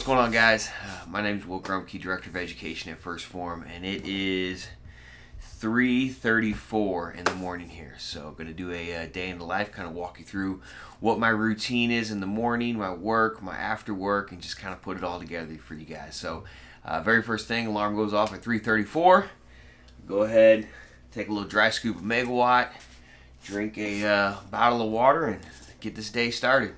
What's going on, guys? My name is Will Grumke, Director of Education at Phorm, and it is 3:34 in the morning here. So I'm going to do a day in the life, kind of walk you through what my routine is in the morning, my work, my after work, and just kind of put it all together for you guys. So very first thing, alarm goes off at 3:34. Go ahead, take a little dry scoop of megawatt, drink a bottle of water, and get this day started.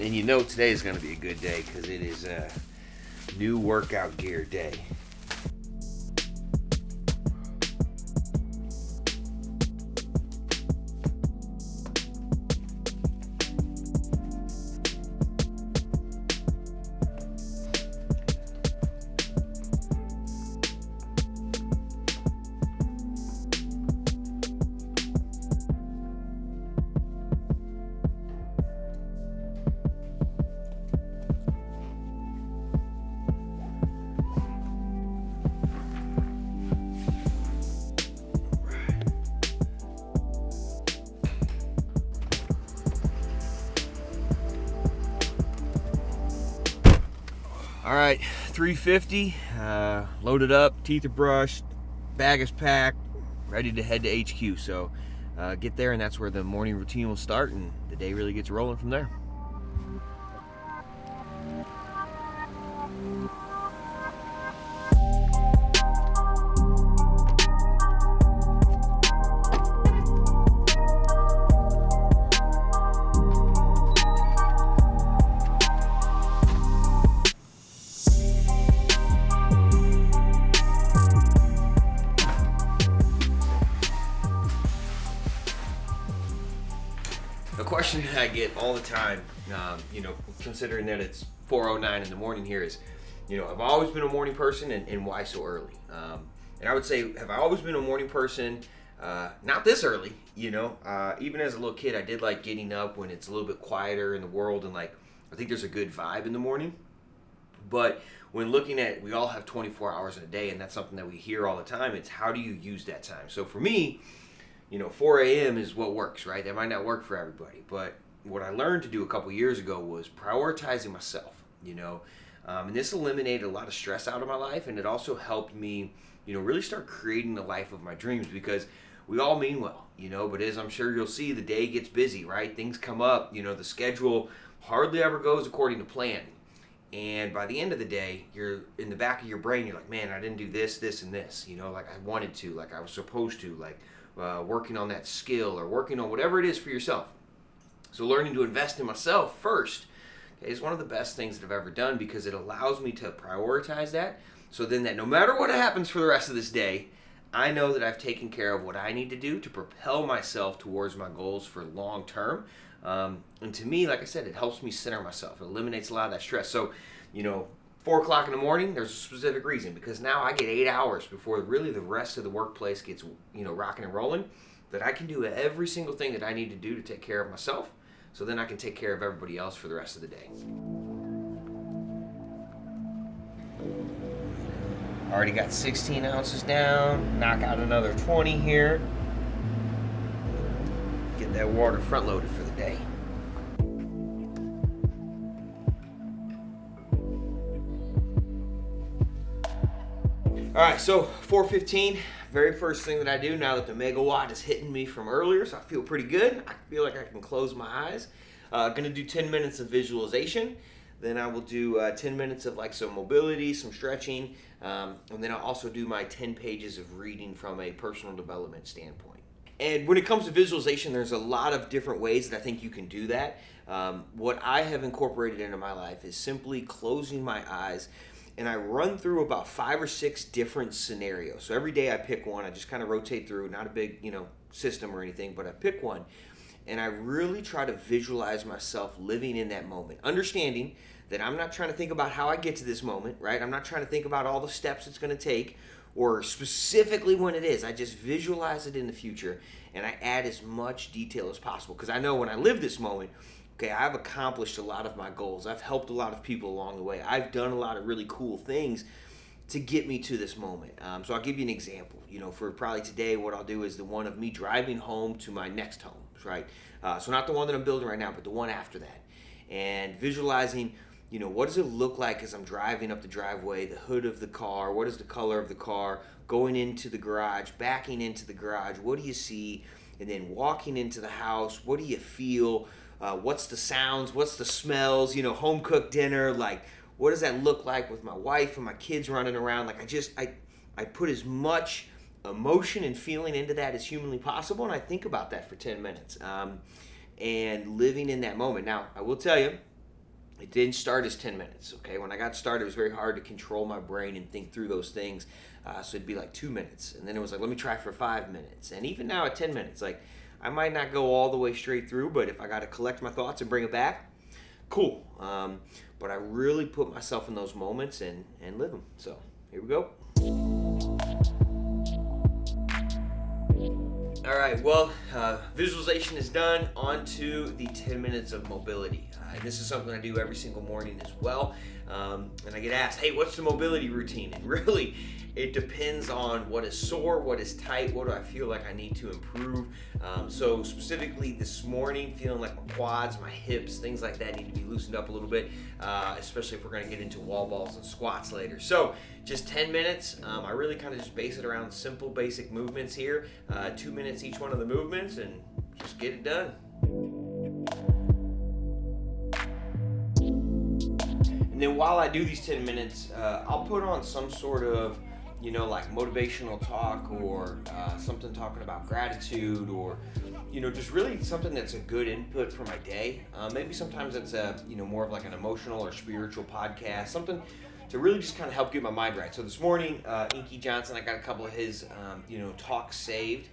And you know today is going to be a good day because it is a new workout gear day. All right, 3:50, loaded up, teeth are brushed, bag is packed, ready to head to HQ. So get there, and that's where the morning routine will start, and the day really gets rolling from there. The question that I get all the time, considering that it's 4:09 in the morning here, is, have I always been a morning person, and why so early? And I would say, have I always been a morning person? Not this early, Even as a little kid, I did like getting up when it's a little bit quieter in the world, and I think there's a good vibe in the morning. But when looking at, we all have 24 hours in a day, and that's something that we hear all the time. It's how do you use that time? So for me, 4 a.m. is what works, right? That might not work for everybody, but what I learned to do a couple years ago was prioritizing myself, and this eliminated a lot of stress out of my life, and it also helped me, really start creating the life of my dreams, because we all mean well, but as I'm sure you'll see, the day gets busy, right? Things come up, the schedule hardly ever goes according to plan. And by the end of the day, you're in the back of your brain, you're like, man, I didn't do this, this, and this, like I wanted to, like I was supposed to, like working on that skill or working on whatever it is for yourself. So learning to invest in myself first is one of the best things that I've ever done, because it allows me to prioritize that. So then that no matter what happens for the rest of this day, I know that I've taken care of what I need to do to propel myself towards my goals for long term. And to me, like I said, it helps me center myself. It eliminates a lot of that stress. So, 4 o'clock in the morning, there's a specific reason, because now I get 8 hours before really the rest of the workplace gets, rocking and rolling, that I can do every single thing that I need to do to take care of myself, so then I can take care of everybody else for the rest of the day. Already got 16 ounces down, knock out another 20 here. Get that water front loaded for the day. All right, so 4:15, very first thing that I do now that the megawatt is hitting me from earlier, so I feel pretty good. I feel like I can close my eyes. Gonna do 10 minutes of visualization. Then I will do 10 minutes of some mobility, some stretching, and then I'll also do my 10 pages of reading from a personal development standpoint. And when it comes to visualization, there's a lot of different ways that I think you can do that. What I have incorporated into my life is simply closing my eyes, and I run through about 5 or 6 different scenarios. So every day I pick one. I just kind of rotate through, not a big, system or anything, but I pick one, and I really try to visualize myself living in that moment, understanding that I'm not trying to think about how I get to this moment, right? I'm not trying to think about all the steps it's going to take or specifically when it is. I just visualize it in the future, and I add as much detail as possible, because I know when I live this moment, okay, I've accomplished a lot of my goals. I've helped a lot of people along the way. I've done a lot of really cool things, to get me to this moment. So I'll give you an example. For probably today, what I'll do is the one of me driving home to my next home, right? So not the one that I'm building right now, but the one after that. And visualizing, what does it look like as I'm driving up the driveway, the hood of the car, what is the color of the car, going into the garage, backing into the garage, what do you see? And then walking into the house, what do you feel? What's the sounds? What's the smells? Home cooked dinner, like what does that look like with my wife and my kids running around? Like I put as much emotion and feeling into that as humanly possible, and I think about that for 10 minutes. And living in that moment. Now, I will tell you, it didn't start as 10 minutes, okay? When I got started, it was very hard to control my brain and think through those things. So it'd be like 2 minutes. And then it was like, let me try for 5 minutes. And even now at 10 minutes, like I might not go all the way straight through, but if I got to collect my thoughts and bring it back, cool. But I really put myself in those moments and live them. So here we go. All right, well, visualization is done. On to the 10 minutes of mobility. And this is something I do every single morning as well. And I get asked, hey, what's the mobility routine? And really, it depends on what is sore, what is tight, what do I feel like I need to improve. So specifically this morning, feeling like my quads, my hips, things like that need to be loosened up a little bit, especially if we're gonna get into wall balls and squats later. So just 10 minutes. I really kind of just base it around simple, basic movements here. 2 minutes each one of the movements, and just get it done. And then while I do these 10 minutes, I'll put on some sort of, like motivational talk or something talking about gratitude or, just really something that's a good input for my day. Maybe sometimes it's more of like an emotional or spiritual podcast, something to really just kind of help get my mind right. So this morning, Inky Johnson, I got a couple of his, talks saved.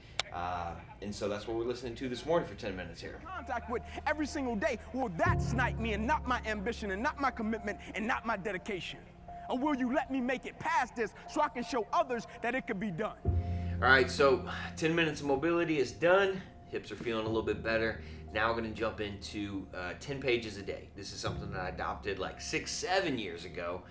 And so that's what we're listening to this morning for 10 minutes here. Contact with every single day. Will that snipe me and not my ambition and not my commitment and not my dedication? Or will you let me make it past this so I can show others that it can be done? All right, so 10 minutes of mobility is done. Hips are feeling a little bit better. Now we're going to jump into 10 pages a day. This is something that I adopted like 6-7 years ago.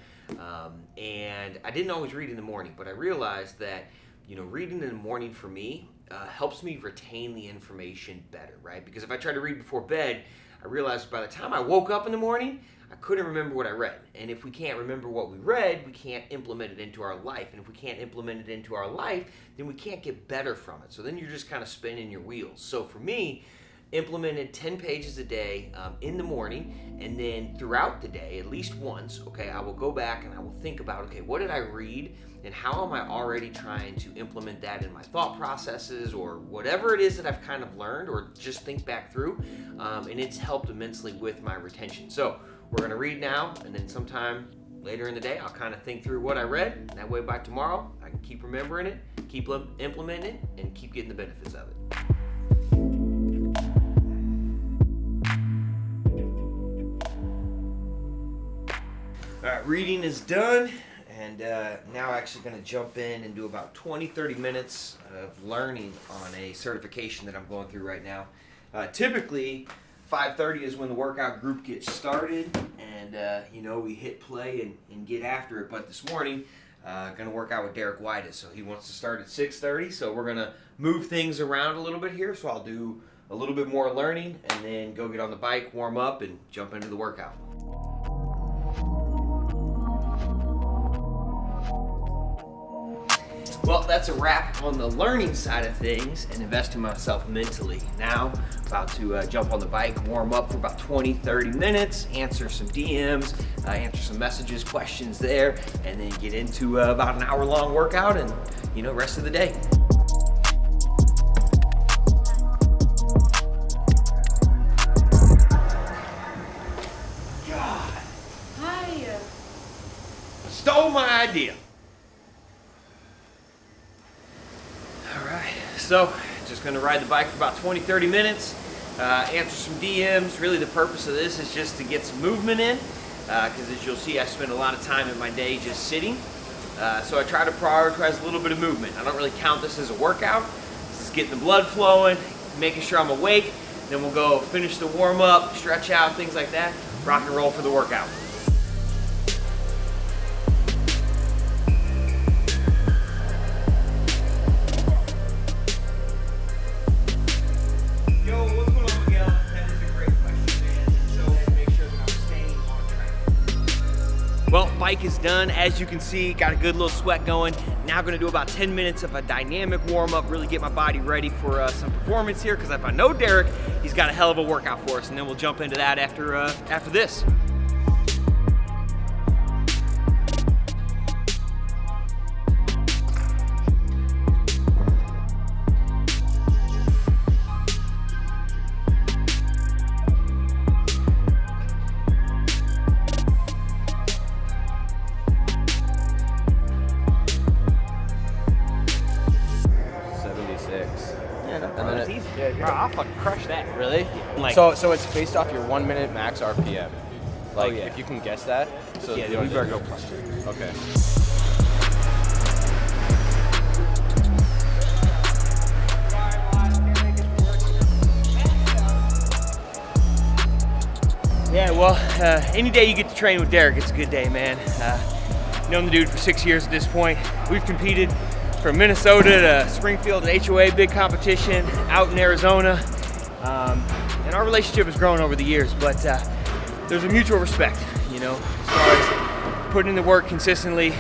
And I didn't always read in the morning, but I realized that, reading in the morning for me helps me retain the information better, right? Because if I try to read before bed, I realized by the time I woke up in the morning, I couldn't remember what I read. And if we can't remember what we read, we can't implement it into our life. And if we can't implement it into our life, then we can't get better from it. So then you're just kind of spinning your wheels. So for me, implemented 10 pages a day in the morning, and then throughout the day, at least once, okay, I will go back and I will think about, okay, what did I read and how am I already trying to implement that in my thought processes or whatever it is that I've kind of learned or just think back through, and it's helped immensely with my retention. So we're going to read now, and then sometime later in the day, I'll kind of think through what I read. That way by tomorrow, I can keep remembering it, keep implementing it, and keep getting the benefits of it. All right, reading is done, and now I'm actually going to jump in and do about 20-30 minutes of learning on a certification that I'm going through right now. Typically, 5:30 is when the workout group gets started, and we hit play and get after it. But this morning, going to work out with Derek White, so he wants to start at 6:30. So we're going to move things around a little bit here. So I'll do a little bit more learning, and then go get on the bike, warm up, and jump into the workout. Well, that's a wrap on the learning side of things and investing myself mentally. Now, about to jump on the bike, warm up for about 20-30 minutes, answer some DMs, answer some messages, questions there, and then get into about an hour-long workout and, rest of the day. God. Hi. Stole my idea. So, just going to ride the bike for about 20-30 minutes, answer some DMs. Really the purpose of this is just to get some movement in, because as you'll see, I spend a lot of time in my day just sitting. So I try to prioritize a little bit of movement. I don't really count this as a workout. This is getting the blood flowing, making sure I'm awake. Then we'll go finish the warm up, stretch out, things like that. Rock and roll for the workout. hike is done. As you can see, got a good little sweat going. Now gonna do about 10 minutes of a dynamic warm up, really get my body ready for some performance here, because if I know Derek, he's got a hell of a workout for us, and then we'll jump into that after this. Bro, I'll fucking crush that. Really? Like, so it's based off your 1 minute max RPM. Like, yeah. if you can guess that. So yeah, we better go plus 2. Okay. Yeah, well, any day you get to train with Derek, it's a good day, man. Known the dude for 6 years at this point. We've competed from Minnesota to Springfield to HOA big competition out in Arizona, and our relationship has grown over the years, but there's a mutual respect, you know, as far as putting in the work consistently,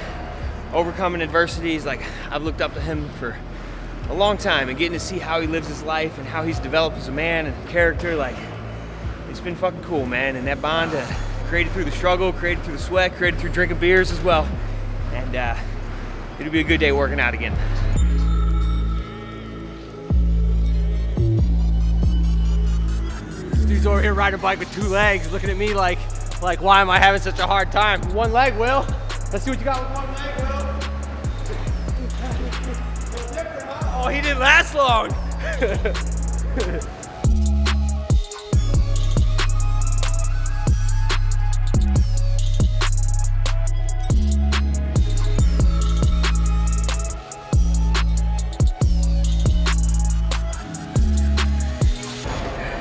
overcoming adversities. Like, I've looked up to him for a long time, and getting to see how he lives his life and how he's developed as a man and character, like, it's been fucking cool, man. And that bond created through the struggle, created through the sweat, created through drinking beers as well, and it'll be a good day working out again. This dude's over here riding a bike with 2 legs, looking at me like why am I having such a hard time? 1 leg, Will. Let's see what you got with 1 leg, Will. Oh, he didn't last long.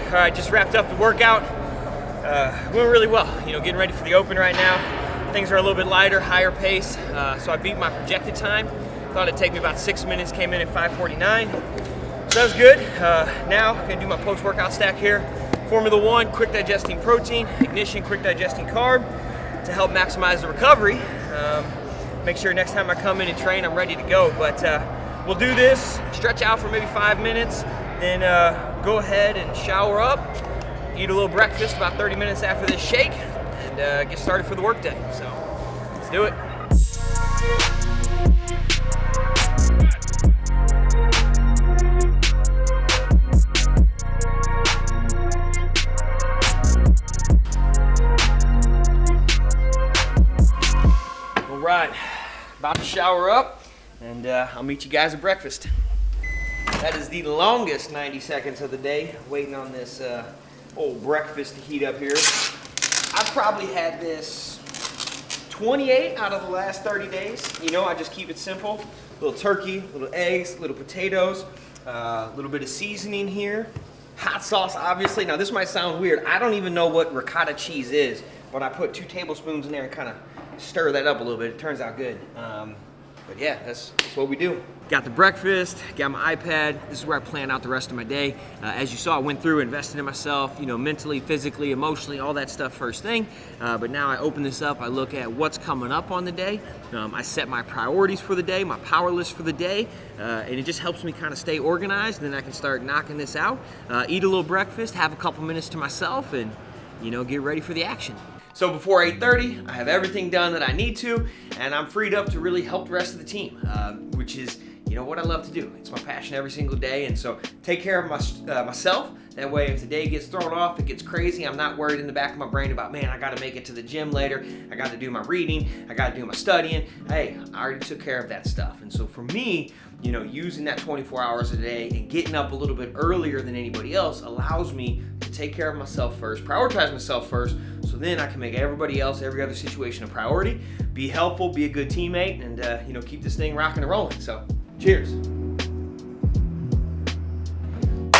All right, just wrapped up the workout. Went really well. You know, getting ready for the open right now. Things are a little bit lighter, higher pace. So I beat my projected time. Thought it'd take me about 6 minutes. Came in at 5:49. So that was good. Now I'm gonna do my post-workout stack here. Formula 1, quick digesting protein. Ignition, quick digesting carb to help maximize the recovery. Make sure next time I come in and train, I'm ready to go. But we'll do this, stretch out for maybe 5 minutes, then go ahead and shower up, eat a little breakfast about 30 minutes after this shake, and get started for the workday. So let's do it. All right, about to shower up, and I'll meet you guys at breakfast. That is the longest 90 seconds of the day, waiting on this old breakfast to heat up here. I've probably had this 28 out of the last 30 days. You know, I just keep it simple. Little turkey, little eggs, little potatoes, a little bit of seasoning here. Hot sauce, obviously. Now, this might sound weird. I don't even know what ricotta cheese is, but I put 2 tablespoons in there and kind of stir that up a little bit. It turns out good. But yeah, that's what we do. Got the breakfast, got my iPad. This is where I plan out the rest of my day. As you saw, I went through, invested in myself, you know, mentally, physically, emotionally, all that stuff first thing. But now I open this up, I look at what's coming up on the day. I set my priorities for the day, my power list for the day, and it just helps me kind of stay organized. And then I can start knocking this out, eat a little breakfast, have a couple minutes to myself, and, you know, get ready for the action. So before 8:30, I have everything done that I need to, and I'm freed up to really help the rest of the team, which is, you know, what I love to do. It's my passion every single day, and so take care of myself. That way, if the day gets thrown off, it gets crazy, I'm not worried in the back of my brain about, man, I gotta make it to the gym later, I gotta do my reading, I gotta do my studying. Hey, I already took care of that stuff. And so for me, you know, using that 24 hours a day and getting up a little bit earlier than anybody else allows me to take care of myself first, prioritize myself first, so then I can make everybody else, every other situation a priority, be helpful, be a good teammate, and you know, keep this thing rocking and rolling. So, cheers.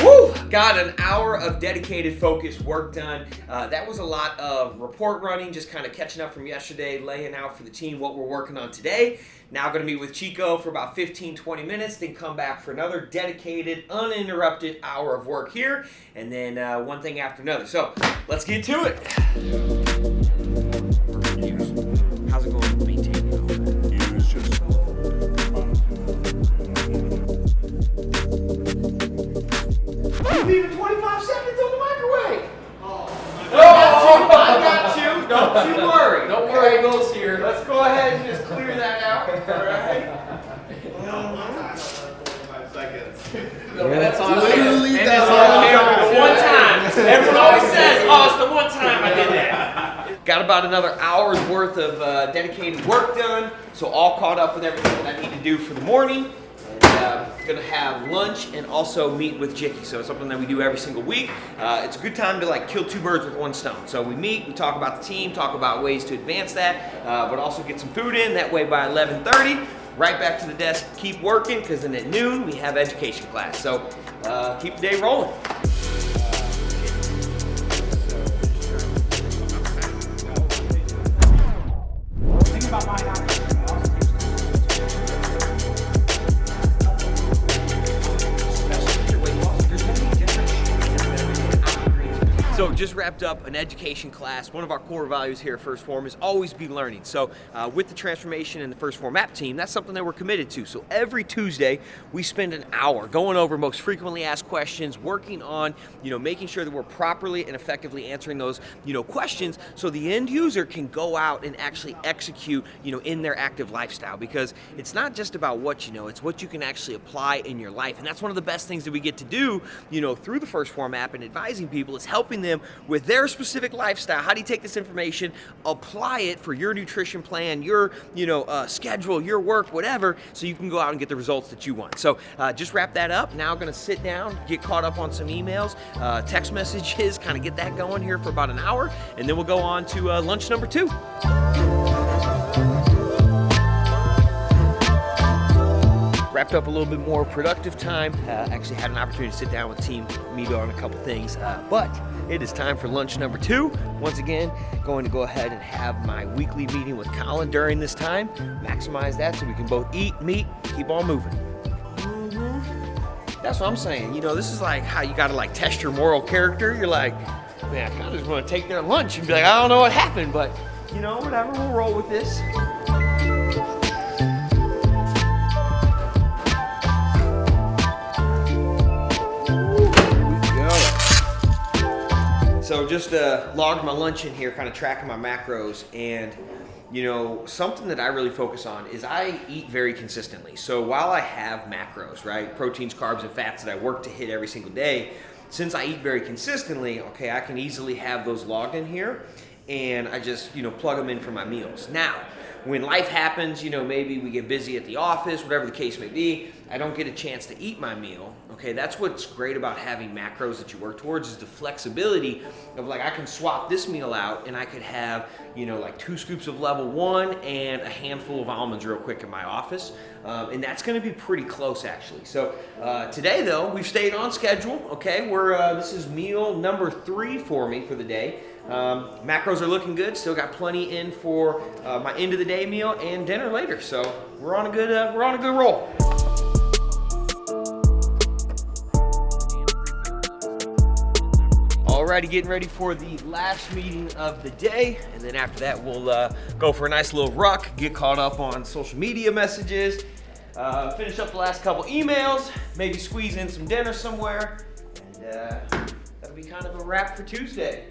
Woo! Got an hour of dedicated, focused work done. That was a lot of report running, just kind of catching up from yesterday, laying out for the team what we're working on today. Now going to be with Chico for about 15-20 minutes, then come back for another dedicated, uninterrupted hour of work here, and then one thing after another. So, let's get to it. How's it going? You're leaving 25 seconds on the microwave. I got you. Don't you worry. Don't worry, Will's here. Let's go ahead and just clear that out. All right. That's on Literally, and that's it's on camera the one time. Everyone always says, oh, it's the one time I did that. Got about another hour's worth of dedicated work done, so all caught up with everything that I need to do for the morning. And gonna have lunch and also meet with Jicky. So it's something that we do every single week. It's a good time to like kill two birds with one stone. So we meet, we talk about the team, talk about ways to advance that, but also get some food in. That way by 11:30, right back to the desk, keep working, because then at noon we have education class. So keep the day rolling. Think about my house. So just wrapped up an education class. One of our core values here at First Phorm is always be learning. So with the transformation and the First Phorm app team, that's something that we're committed to. So every Tuesday, we spend an hour going over most frequently asked questions, working on, making sure that we're properly and effectively answering those, questions, so the end user can go out and actually execute, in their active lifestyle. Because it's not just about what you know, it's what you can actually apply in your life. And that's one of the best things that we get to do, through the First Phorm app and advising people, is helping them with their specific lifestyle. How do you take this information, apply it for your nutrition plan, your schedule, your work, whatever, so you can go out and get the results that you want. So just wrap that up. Now I'm going to sit down, get caught up on some emails, text messages, kind of get that going here for about an hour, and then we'll go on to lunch number 2. Wrapped up a little bit more productive time. Actually had an opportunity to sit down with the team, meet on a couple things, but it is time for lunch number 2. Once again, going to go ahead and have my weekly meeting with Colin during this time. Maximize that so we can both eat, meet, keep on moving. That's what I'm saying. This is like how you gotta test your moral character. You're like, man, I kind of just want to take their lunch and be like, I don't know what happened, but whatever, we'll roll with this. So just logged my lunch in here, kind of tracking my macros, and something that I really focus on is I eat very consistently. So while I have macros, right, proteins, carbs, and fats that I work to hit every single day, since I eat very consistently, okay, I can easily have those logged in here, and I just plug them in for my meals. Now, when life happens, maybe we get busy at the office, whatever the case may be, I don't get a chance to eat my meal. Okay, that's what's great about having macros that you work towards, is the flexibility of I can swap this meal out and I could have, 2 scoops of level 1 and a handful of almonds real quick in my office. And that's gonna be pretty close actually. So today though, we've stayed on schedule, okay? This is meal number 3 for me for the day. Macros are looking good, still got plenty in for my end of the day meal and dinner later. So we're on a good roll. Alrighty, getting ready for the last meeting of the day, and then after that we'll go for a nice little ruck, get caught up on social media messages, finish up the last couple emails, maybe squeeze in some dinner somewhere, and that'll be kind of a wrap for Tuesday.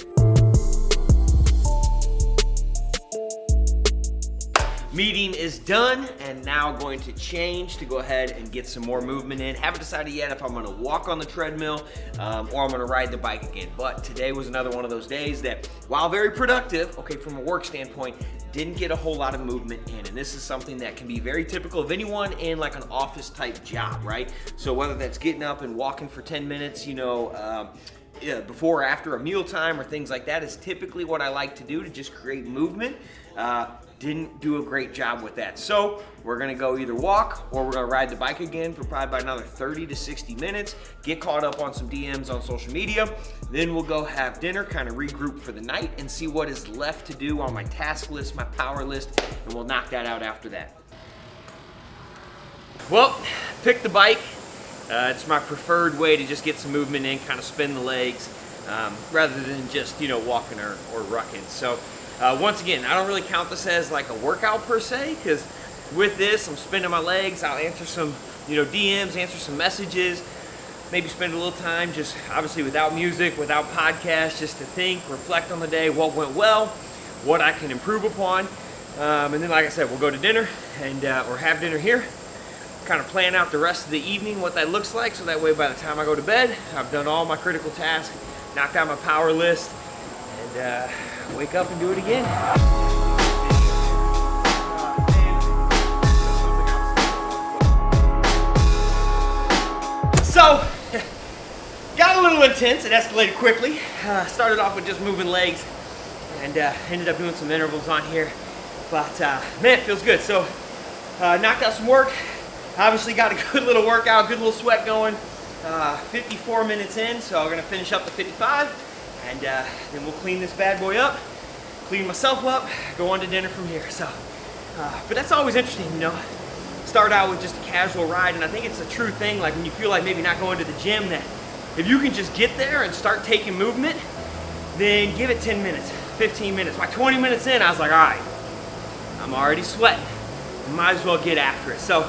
Meeting is done, and now going to change to go ahead and get some more movement in. Haven't decided yet if I'm gonna walk on the treadmill or I'm gonna ride the bike again. But today was another one of those days that, while very productive, okay, from a work standpoint, didn't get a whole lot of movement in. And this is something that can be very typical of anyone in an office type job, right? So whether that's getting up and walking for 10 minutes, before or after a mealtime or things like that is typically what I like to do to just create movement. Didn't do a great job with that. So we're gonna go either walk or we're gonna ride the bike again for probably about another 30 to 60 minutes, get caught up on some DMs on social media. Then we'll go have dinner, kind of regroup for the night and see what is left to do on my task list, my power list, and we'll knock that out after that. Well, pick the bike. It's my preferred way to just get some movement in, kind of spin the legs, rather than just, walking or rucking. So once again, I don't really count this as a workout per se, because with this, I'm spinning my legs. I'll answer some, DMs, answer some messages. maybe spend a little time just obviously without music, without podcasts, just to think, reflect on the day, what went well, what I can improve upon. And then, like I said, we'll go to dinner and or have dinner here, kind of plan out the rest of the evening, what that looks like, so that way by the time I go to bed, I've done all my critical tasks, knocked out my power list, and wake up and do it again. So, got a little intense. It escalated quickly. Started off with just moving legs and ended up doing some intervals on here. But man, it feels good. So, knocked out some work. Obviously got a good little workout, good little sweat going. 54 minutes in, so we're gonna finish up to 55. And then we'll clean this bad boy up, clean myself up, go on to dinner from here. So, but that's always interesting, you know. Start out with just a casual ride, and I think it's a true thing, like when you feel like maybe not going to the gym, that if you can just get there and start taking movement, then give it 10 minutes, 15 minutes. By 20 minutes in, I was like, all right, I'm already sweating. Might as well get after it. So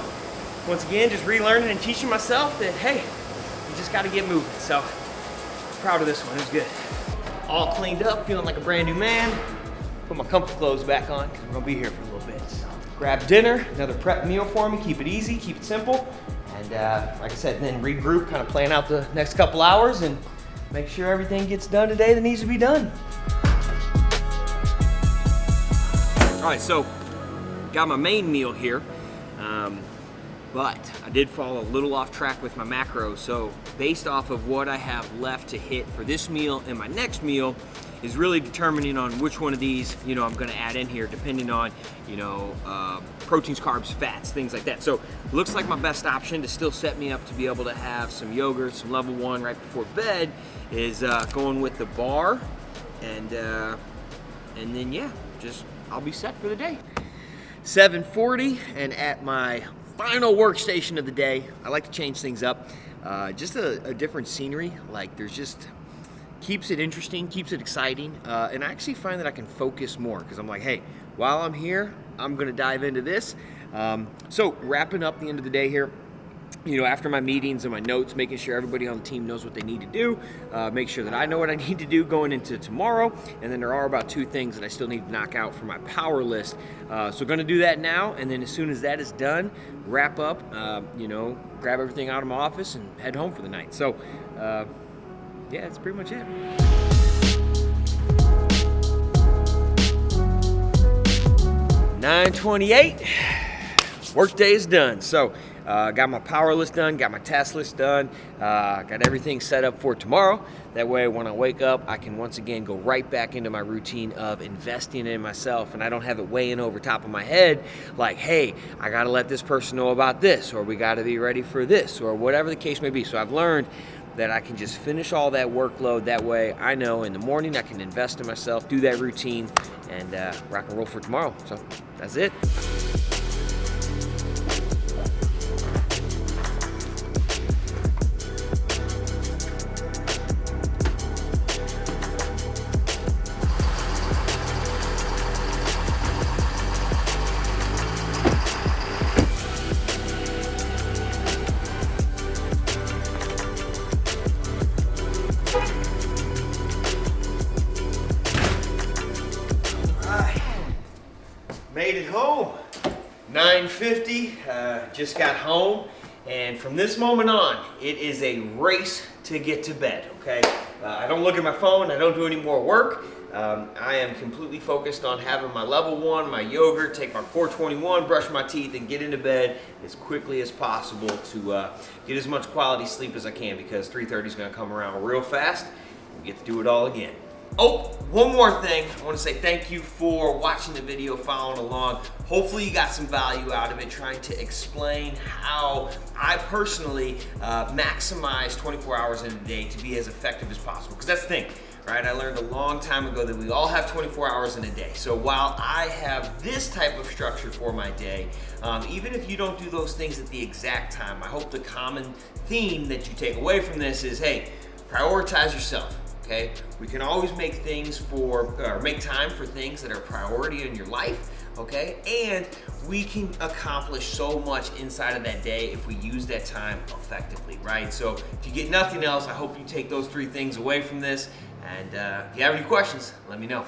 once again, just relearning and teaching myself that, hey, you just gotta get moving. So proud of this one, it was good. All cleaned up, feeling like a brand new man. Put my comfy clothes back on, because I'm gonna be here for a little bit. So grab dinner, another prep meal for me, keep it easy, keep it simple. And like I said, then regroup, kind of plan out the next couple hours and make sure everything gets done today that needs to be done. All right, so got my main meal here, but I did fall a little off track with my macros. So based off of what I have left to hit for this meal and my next meal is really determining on which one of these, you know, I'm gonna add in here, depending on, you know, proteins, carbs, fats, things like that. So looks like my best option to still set me up to be able to have some yogurt, some level 1 right before bed is going with the bar, and then yeah, just I'll be set for the day. 7:40, and at my final workstation of the day, I like to change things up. Just a different scenery, like there's just, keeps it interesting, keeps it exciting, and I actually find that I can focus more, because I'm like, hey, while I'm here, I'm gonna dive into this. So wrapping up the end of the day here, you know, after my meetings and my notes, making sure everybody on the team knows what they need to do, make sure that I know what I need to do going into tomorrow, and then there are about 2 things that I still need to knock out for my power list. So gonna do that now, and then as soon as that is done, wrap up, you know, grab everything out of my office and head home for the night. So, yeah, that's pretty much it. (9:28), work day is done. So, got my power list done, got my task list done, got everything set up for tomorrow. That way when I wake up, I can once again go right back into my routine of investing in myself, and I don't have it weighing over top of my head like, hey, I gotta let this person know about this, or we gotta be ready for this, or whatever the case may be. So I've learned that I can just finish all that workload. That way I know in the morning I can invest in myself, do that routine, and rock and roll for tomorrow. So that's it. Made it home. 9:50, just got home, and from this moment on, it is a race to get to bed, okay? I don't look at my phone, I don't do any more work. I am completely focused on having my level 1, my yogurt, take my 421, brush my teeth, and get into bed as quickly as possible to get as much quality sleep as I can, because 3:30 is gonna come around real fast. We get to do it all again. Oh, one more thing. I want to say thank you for watching the video, following along. Hopefully you got some value out of it, trying to explain how I personally maximize 24 hours in a day to be as effective as possible. Because that's the thing, right? I learned a long time ago that we all have 24 hours in a day. So while I have this type of structure for my day, even if you don't do those things at the exact time, I hope the common theme that you take away from this is, hey, prioritize yourself. Okay, we can always make things for, or make time for things that are priority in your life, okay? And we can accomplish so much inside of that day if we use that time effectively, right? So if you get nothing else, I hope you take those 3 things away from this. And if you have any questions, let me know.